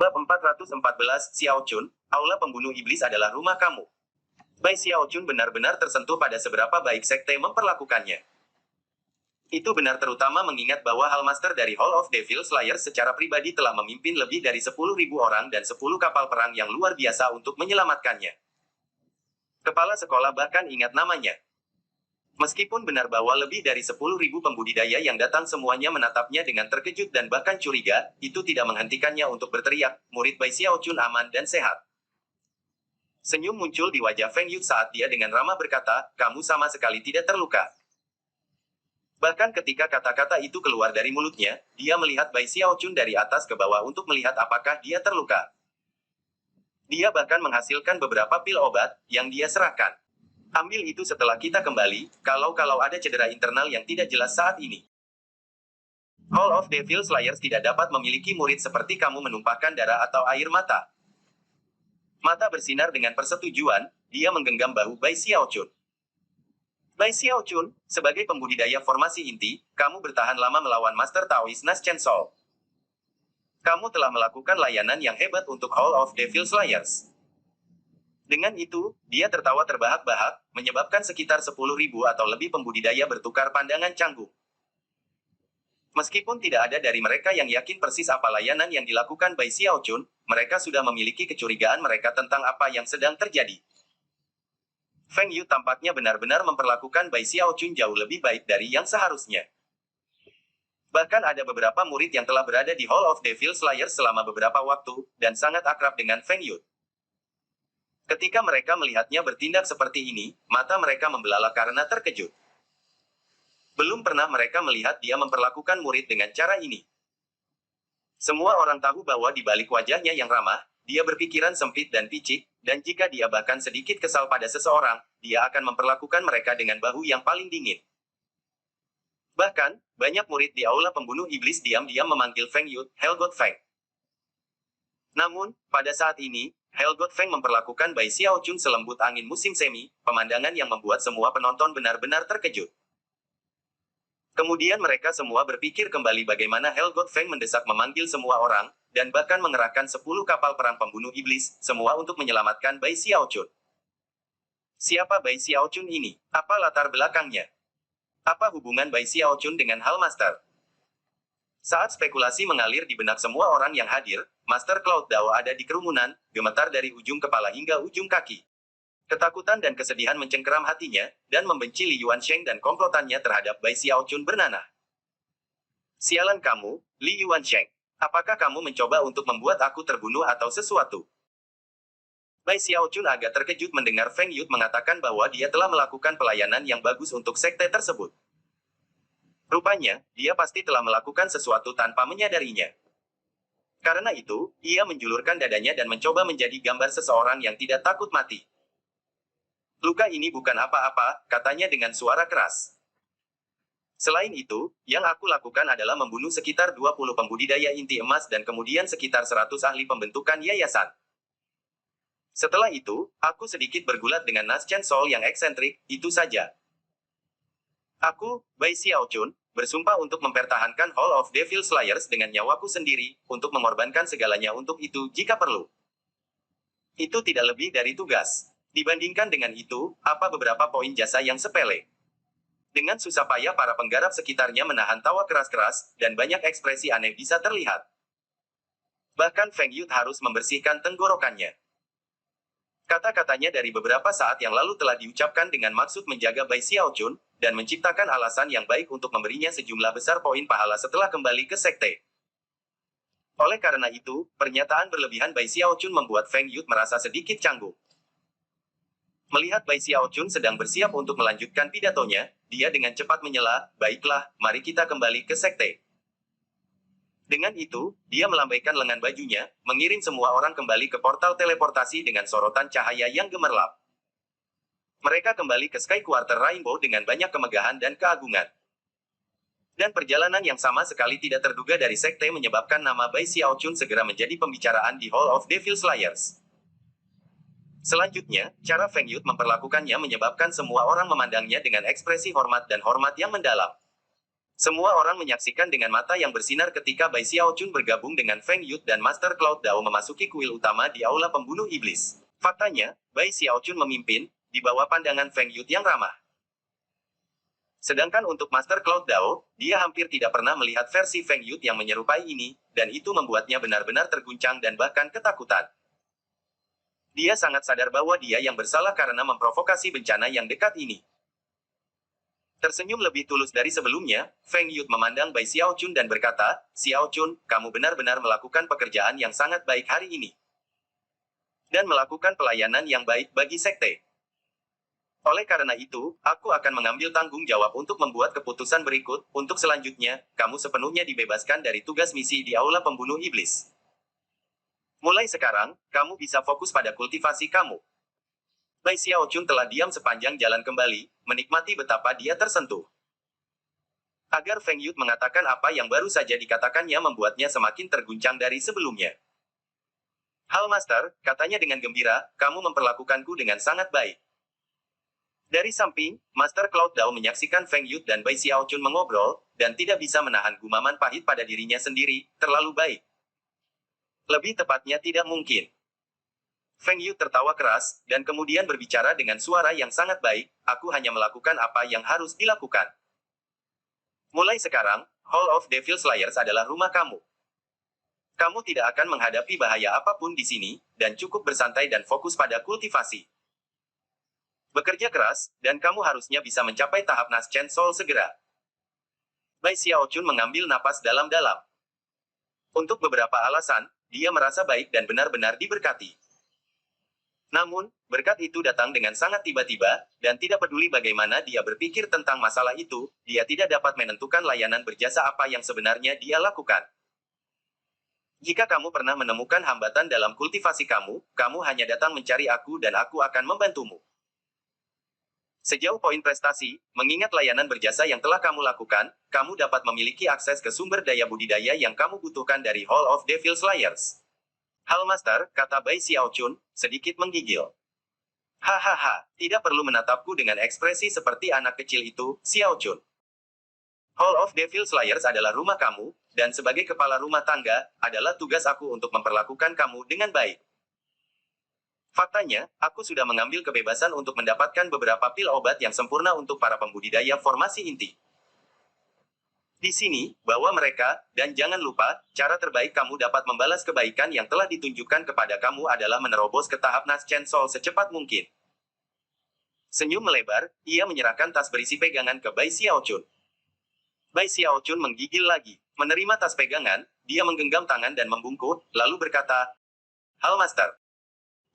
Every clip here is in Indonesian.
Bab 414, Xiao Chun, Aula Pembunuh Iblis adalah rumah kamu. Bai Xiao Chun benar-benar tersentuh pada seberapa baik sekte memperlakukannya. Itu benar terutama mengingat bahwa Hallmaster dari Hall of Devil Slayer secara pribadi telah memimpin lebih dari 10.000 orang dan 10 kapal perang yang luar biasa untuk menyelamatkannya. Kepala sekolah bahkan ingat namanya. Meskipun benar bahwa lebih dari 10.000 pembudidaya yang datang semuanya menatapnya dengan terkejut dan bahkan curiga, itu tidak menghentikannya untuk berteriak, murid Bai Xiao Chun aman dan sehat. Senyum muncul di wajah Feng Yut saat dia dengan ramah berkata, kamu sama sekali tidak terluka. Bahkan ketika kata-kata itu keluar dari mulutnya, dia melihat Bai Xiao Chun dari atas ke bawah untuk melihat apakah dia terluka. Dia bahkan menghasilkan beberapa pil obat, yang dia serahkan. Ambil itu setelah kita kembali, kalau ada cedera internal yang tidak jelas saat ini. Hall of Devil Slayers tidak dapat memiliki murid seperti kamu menumpahkan darah atau air mata. Mata bersinar dengan persetujuan, dia menggenggam bahu Bai Xiao Chun. Bai Xiao Chun, sebagai pembudidaya formasi inti, kamu bertahan lama melawan Master Taoist Nas Chen Sol. Kamu telah melakukan layanan yang hebat untuk Hall of Devil Slayers. Dengan itu, dia tertawa terbahak-bahak, menyebabkan sekitar 10.000 atau lebih pembudidaya bertukar pandangan canggung. Meskipun tidak ada dari mereka yang yakin persis apa layanan yang dilakukan Bai Xiao Chun, mereka sudah memiliki kecurigaan mereka tentang apa yang sedang terjadi. Feng Yu tampaknya benar-benar memperlakukan Bai Xiao Chun jauh lebih baik dari yang seharusnya. Bahkan ada beberapa murid yang telah berada di Hall of Devil Slayer selama beberapa waktu, dan sangat akrab dengan Feng Yu. Ketika mereka melihatnya bertindak seperti ini, mata mereka membelalak karena terkejut. Belum pernah mereka melihat dia memperlakukan murid dengan cara ini. Semua orang tahu bahwa di balik wajahnya yang ramah, dia berpikiran sempit dan picik, dan jika dia bahkan sedikit kesal pada seseorang, dia akan memperlakukan mereka dengan bahu yang paling dingin. Bahkan, banyak murid di Aula Pembunuh Iblis diam-diam memanggil Feng Yu, Helgot Feng. Namun, pada saat ini, Helgot Feng memperlakukan Bai Xiao Chun selembut angin musim semi, pemandangan yang membuat semua penonton benar-benar terkejut. Kemudian mereka semua berpikir kembali bagaimana Helgot Feng mendesak memanggil semua orang, dan bahkan mengerahkan 10 kapal perang pembunuh iblis, semua untuk menyelamatkan Bai Xiao Chun. Siapa Bai Xiao Chun ini? Apa latar belakangnya? Apa hubungan Bai Xiao Chun dengan Hallmaster? Saat spekulasi mengalir di benak semua orang yang hadir, Master Cloud Dao ada di kerumunan, gemetar dari ujung kepala hingga ujung kaki. Ketakutan dan kesedihan mencengkeram hatinya, dan membenci Li Yuansheng dan komplotannya terhadap Bai Xiao Chun bernanah. Sialan kamu, Li Yuansheng. Apakah kamu mencoba untuk membuat aku terbunuh atau sesuatu? Bai Xiao Chun agak terkejut mendengar Feng Yu mengatakan bahwa dia telah melakukan pelayanan yang bagus untuk sekte tersebut. Rupanya, dia pasti telah melakukan sesuatu tanpa menyadarinya. Karena itu, ia menjulurkan dadanya dan mencoba menjadi gambar seseorang yang tidak takut mati. Luka ini bukan apa-apa, katanya dengan suara keras. Selain itu, yang aku lakukan adalah membunuh sekitar 20 pembudidaya inti emas dan kemudian sekitar 100 ahli pembentukan yayasan. Setelah itu, aku sedikit bergulat dengan Nas Chen Sol yang eksentrik, itu saja. Aku, Bai Xiao Chun, bersumpah untuk mempertahankan Hall of Devil Slayers dengan nyawaku sendiri, untuk mengorbankan segalanya untuk itu jika perlu. Itu tidak lebih dari tugas. Dibandingkan dengan itu, apa beberapa poin jasa yang sepele? Dengan susah payah para penggarap sekitarnya menahan tawa keras-keras, dan banyak ekspresi aneh bisa terlihat. Bahkan Feng Yu harus membersihkan tenggorokannya. Kata-katanya dari beberapa saat yang lalu telah diucapkan dengan maksud menjaga Bai Xiao Chun, dan menciptakan alasan yang baik untuk memberinya sejumlah besar poin pahala setelah kembali ke sekte. Oleh karena itu, pernyataan berlebihan Bai Xiao Chun membuat Feng Yu merasa sedikit canggung. Melihat Bai Xiao Chun sedang bersiap untuk melanjutkan pidatonya, dia dengan cepat menyela, baiklah, mari kita kembali ke sekte. Dengan itu, dia melambaikan lengan bajunya, mengirim semua orang kembali ke portal teleportasi dengan sorotan cahaya yang gemerlap. Mereka kembali ke Sky Quarter Rainbow dengan banyak kemegahan dan keagungan. Dan perjalanan yang sama sekali tidak terduga dari sekte menyebabkan nama Bai Xiao Chun segera menjadi pembicaraan di Hall of Devil Slayers. Selanjutnya, cara Feng Yu memperlakukannya menyebabkan semua orang memandangnya dengan ekspresi hormat dan hormat yang mendalam. Semua orang menyaksikan dengan mata yang bersinar ketika Bai Xiaochun bergabung dengan Feng Yut dan Master Cloud Dao memasuki kuil utama di Aula Pembunuh Iblis. Faktanya, Bai Xiaochun memimpin, di bawah pandangan Feng Yut yang ramah. Sedangkan untuk Master Cloud Dao, dia hampir tidak pernah melihat versi Feng Yut yang menyerupai ini, dan itu membuatnya benar-benar terguncang dan bahkan ketakutan. Dia sangat sadar bahwa dia yang bersalah karena memprovokasi bencana yang dekat ini. Tersenyum lebih tulus dari sebelumnya, Feng Yut memandang Bai Xiaochun dan berkata, "Xiaochun, kamu benar-benar melakukan pekerjaan yang sangat baik hari ini. Dan melakukan pelayanan yang baik bagi sekte. Oleh karena itu, aku akan mengambil tanggung jawab untuk membuat keputusan berikut. Untuk selanjutnya, kamu sepenuhnya dibebaskan dari tugas misi di Aula Pembunuh Iblis. Mulai sekarang, kamu bisa fokus pada kultivasi kamu." Bai Xiaochun telah diam sepanjang jalan kembali, menikmati betapa dia tersentuh. Agar Feng Yut mengatakan apa yang baru saja dikatakannya membuatnya semakin terguncang dari sebelumnya. "Hal Master," katanya dengan gembira, "kamu memperlakukanku dengan sangat baik." Dari samping, Master Cloud Dao menyaksikan Feng Yut dan Bai Xiaochun mengobrol, dan tidak bisa menahan gumaman pahit pada dirinya sendiri, terlalu baik. Lebih tepatnya tidak mungkin. Feng Yut tertawa keras, dan kemudian berbicara dengan suara yang sangat baik, "Aku hanya melakukan apa yang harus dilakukan. Mulai sekarang, Hall of Devil Slayers adalah rumah kamu. Kamu tidak akan menghadapi bahaya apapun di sini, dan cukup bersantai dan fokus pada kultivasi. Bekerja keras, dan kamu harusnya bisa mencapai tahap Naschen Soul segera." Bai Xiaochun mengambil napas dalam-dalam. Untuk beberapa alasan, dia merasa baik dan benar-benar diberkati. Namun, berkat itu datang dengan sangat tiba-tiba, dan tidak peduli bagaimana dia berpikir tentang masalah itu, dia tidak dapat menentukan layanan berjasa apa yang sebenarnya dia lakukan. "Jika kamu pernah menemukan hambatan dalam kultivasi kamu, kamu hanya datang mencari aku dan aku akan membantumu. Sejauh poin prestasi, mengingat layanan berjasa yang telah kamu lakukan, kamu dapat memiliki akses ke sumber daya budidaya yang kamu butuhkan dari Hall of Devil Slayers." "Hal Master," kata Bai Xiaochun, sedikit menggigil. "Hahaha, tidak perlu menatapku dengan ekspresi seperti anak kecil itu, Xiaochun. Hall of Devil Slayers adalah rumah kamu, dan sebagai kepala rumah tangga, adalah tugas aku untuk memperlakukan kamu dengan baik. Faktanya, aku sudah mengambil kebebasan untuk mendapatkan beberapa pil obat yang sempurna untuk para pembudidaya formasi inti. Di sini, bawa mereka, dan jangan lupa, cara terbaik kamu dapat membalas kebaikan yang telah ditunjukkan kepada kamu adalah menerobos ke tahap Naschen Soul secepat mungkin." Senyum melebar, ia menyerahkan tas berisi pegangan ke Bai Xiaochun. Bai Xiaochun menggigil lagi. Menerima tas pegangan, dia menggenggam tangan dan membungkuk, lalu berkata, "Hal Master."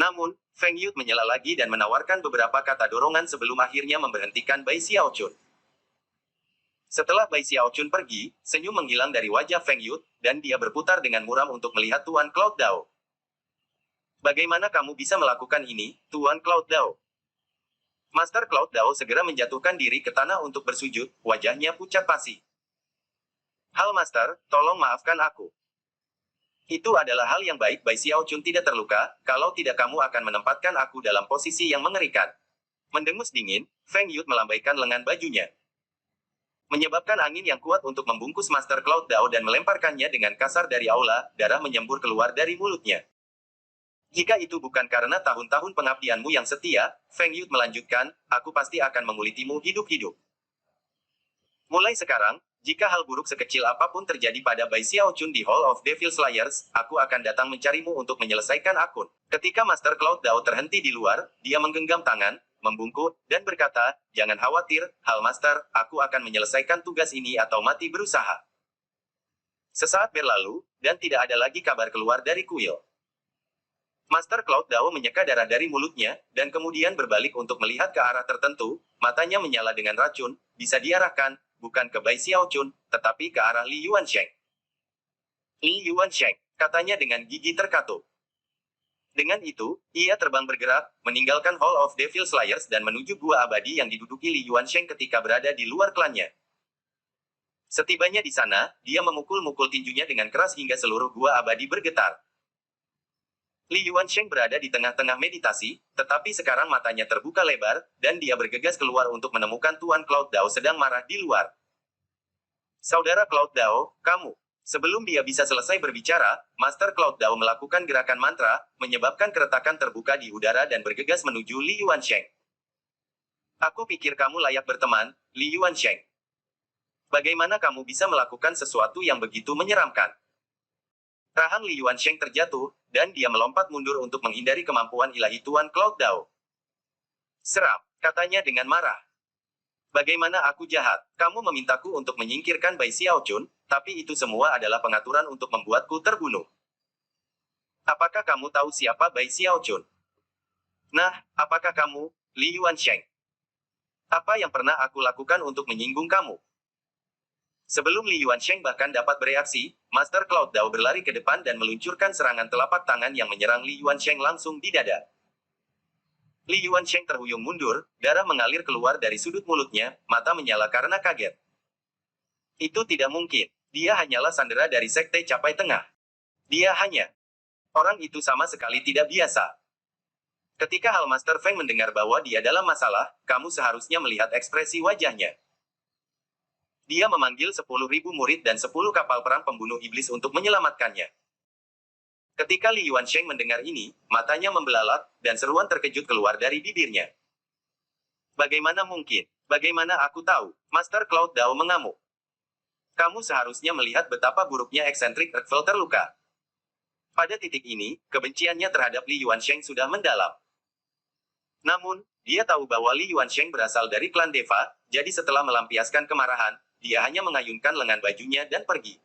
Namun, Feng Yut menyela lagi dan menawarkan beberapa kata dorongan sebelum akhirnya memberhentikan Bai Xiaochun. Setelah Bai Xiaochun pergi, senyum menghilang dari wajah Feng Yut, dan dia berputar dengan muram untuk melihat Tuan Cloud Dao. "Bagaimana kamu bisa melakukan ini, Tuan Cloud Dao?" Master Cloud Dao segera menjatuhkan diri ke tanah untuk bersujud, wajahnya pucat pasi. "Hal Master, tolong maafkan aku. Itu adalah hal yang baik." Bai Xiaochun tidak terluka, "Kalau tidak kamu akan menempatkan aku dalam posisi yang mengerikan." Mendengus dingin, Feng Yut melambaikan lengan bajunya, menyebabkan angin yang kuat untuk membungkus Master Cloud Dao dan melemparkannya dengan kasar dari aula, darah menyembur keluar dari mulutnya. "Jika itu bukan karena tahun-tahun pengabdianmu yang setia," Feng Yut melanjutkan, "aku pasti akan mengulitimu hidup-hidup. Mulai sekarang, jika hal buruk sekecil apapun terjadi pada Bai Xiaochun di Hall of Devil Slayers, aku akan datang mencarimu untuk menyelesaikan akun." Ketika Master Cloud Dao terhenti di luar, dia menggenggam tangan, membungkuk, dan berkata, "Jangan khawatir, Hal Master, aku akan menyelesaikan tugas ini atau mati berusaha." Sesaat berlalu, dan tidak ada lagi kabar keluar dari kuil. Master Cloud Dao menyeka darah dari mulutnya, dan kemudian berbalik untuk melihat ke arah tertentu, matanya menyala dengan racun, bisa diarahkan, bukan ke Bai Xiaochun, tetapi ke arah Li Yuansheng. "Li Yuansheng," katanya dengan gigi terkatup. Dengan itu, ia terbang bergerak, meninggalkan Hall of Devil Slayers dan menuju gua abadi yang diduduki Li Yuansheng ketika berada di luar klannya. Setibanya di sana, dia memukul-mukul tinjunya dengan keras hingga seluruh gua abadi bergetar. Li Yuansheng berada di tengah-tengah meditasi, tetapi sekarang matanya terbuka lebar, dan dia bergegas keluar untuk menemukan Tuan Cloud Dao sedang marah di luar. Saudara Cloud Dao, kamu. Sebelum dia bisa selesai berbicara, Master Cloud Dao melakukan gerakan mantra, menyebabkan keretakan terbuka di udara dan bergegas menuju Li Yuansheng. Aku pikir kamu layak berteman, Li Yuansheng. Bagaimana kamu bisa melakukan sesuatu yang begitu menyeramkan? Rahang Li Yuansheng terjatuh, dan dia melompat mundur untuk menghindari kemampuan ilahi Tuan Cloud Dao. Serap, katanya dengan marah. Bagaimana aku jahat? Kamu memintaku untuk menyingkirkan Bai Xiaochun, tapi itu semua adalah pengaturan untuk membuatku terbunuh. Apakah kamu tahu siapa Bai Xiaochun? Nah, apakah kamu, Li Yuansheng? Apa yang pernah aku lakukan untuk menyinggung kamu? Sebelum Li Yuansheng bahkan dapat bereaksi, Master Cloud Dao berlari ke depan dan meluncurkan serangan telapak tangan yang menyerang Li Yuansheng langsung di dada. Li Yuansheng terhuyung mundur, darah mengalir keluar dari sudut mulutnya, mata menyala karena kaget. Itu tidak mungkin. Dia hanyalah sandera dari Sekte Capai Tengah. Dia hanya. Orang itu sama sekali tidak biasa. Ketika Hal Master Feng mendengar bahwa dia dalam masalah, kamu seharusnya melihat ekspresi wajahnya. Dia memanggil 10.000 murid dan 10 kapal perang pembunuh iblis untuk menyelamatkannya. Ketika Li Yuansheng mendengar ini, matanya membelalak, dan seruan terkejut keluar dari bibirnya. Bagaimana mungkin? Bagaimana aku tahu? Master Cloud Dao mengamuk. Kamu seharusnya melihat betapa buruknya eksentrik Earthfall terluka. Pada titik ini, kebenciannya terhadap Li Yuansheng sudah mendalam. Namun, dia tahu bahwa Li Yuansheng berasal dari klan Deva, jadi setelah melampiaskan kemarahan, dia hanya mengayunkan lengan bajunya dan pergi.